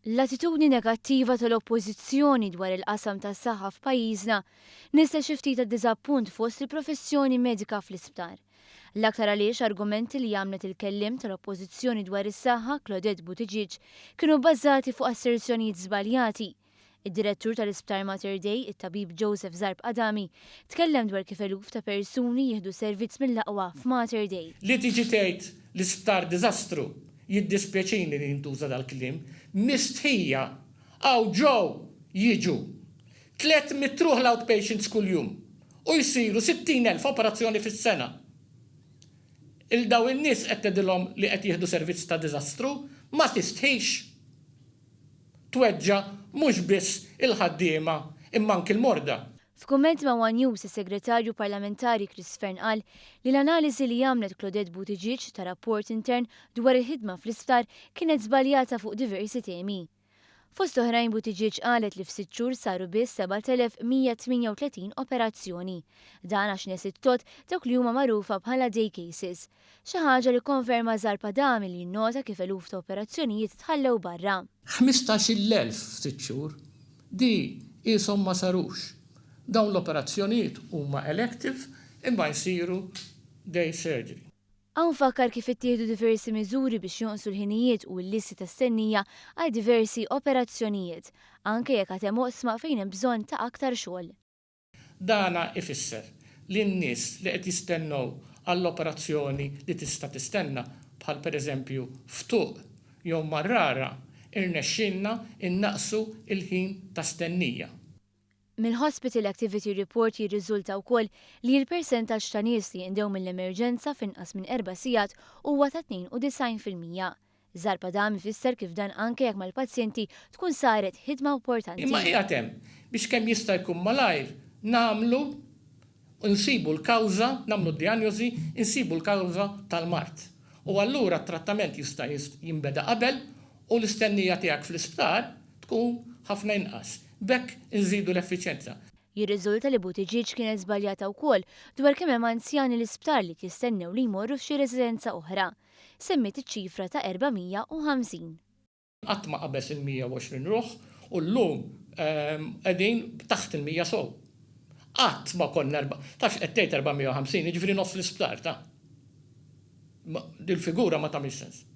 L-attitudni negattiva tal-oppożizzjoni dwar il-qasam tas-saħħa f'pajjiżna nista' xi ftit diżappunt fost il-professjoni medika fl-Isptar. L-aktar għaliex argumenti li għamlet il-kellim tal-oppożizzjoni dwar is-saħħa Claudette Buttigieg kienu bbażati fuq asserzjonijiet żbaljati. Id-direttur tal-Isptar Mater Dei, it-tabib Joseph Zarb Adami, tkellem dwar kif eluf ta' persuni jieħdu servizz mill-aqwa f'Mater Dei. Li tiġi tgħid l-Isptar diżastru jiddispjaċini li jintuża dal-kliem, mistħija għaw ġew jiġu 300 truħ l-outpatients kuljum u jsiru 60,000 operazzjoni fis-sena. Il-daw in-nies qed tgħidilhom li qed jieħdu servizz ta' diżastru ma tistħix tweġġa' mhux biss il-ħaddiema imma anke l-morda. F'kumment ma' One News, is-Segretarju Parlamentari Chris Fern qal li l-analiżi li għamlet Claudette Buttigieg ta' rapport intern dwar il-ħidma fl-Isptar kienet żbaljata fuq diversi temi. Fost oħrajn Buttigieg qalet li f'6 xhur saru biss 7,138 operazzjoni. Dan għax nesittot dawk li huma magħrufa bħala day cases. Xi ħaġa li konferma Zarb Adami li nnota kif eluf ta' operazzjonijiet tħallew barra. 15,000 f'6 xhur di qishom ma sarux. Dawn l-operazzjonijiet huma elective imma jsiru day surgery. Hawn fakkar kif ittieħdu diversi miżuri biex jonqsu l-ħinijiet u l-listi tas-stennija għal diversi operazzjonijiet, anke jekk għad hemm oqsma fejn hemm bżonn ta' aktar xogħol. Dana ifisser li n-nies li qed jistennew għall-operazzjoni li tista' tistenna bħal pereżempju ftuq jew marrara irnexxinna innaqsu il-ħin ta' stennija. Mill-Hospital Activity Report jirriżulta wkoll li l-persentaġġ ta' nies li jindew mill-emerġenza f'inqas minn 4 sigħat huwa ta' 92%. Zarb Adami fisser kif dan anke jekk mal-pazjenti tkun saret ħidma importanti. Imma qiegħed hemm biex kemm jista' jkun malajr nagħmlu nsibu l-kawża, nagħmlu d-dijanjosi, insibu l-kawża tal-mart. U allura t-trattament jista' jinbeda qabel u l-istennija tiegħek fl-isptar tkun ħafna inqas. Bekk inżidu l-effiċenza. Jirriżulta li Buttigieg kienet żbaljata wkoll dwar kemm hemm anzjani l-isptar li jistennew li jmorru f'xi residenza oħra. Semmiet iċ-ċifra ta' 450. Qatt ma qabeż il-120 ruħ u llum qegħdin taħt il-100 sow. Qatt ma konna tafx qed tgħid 450, jiġifieri nofs l-isptar ta'. Dil-figura ma tagħmilx sens.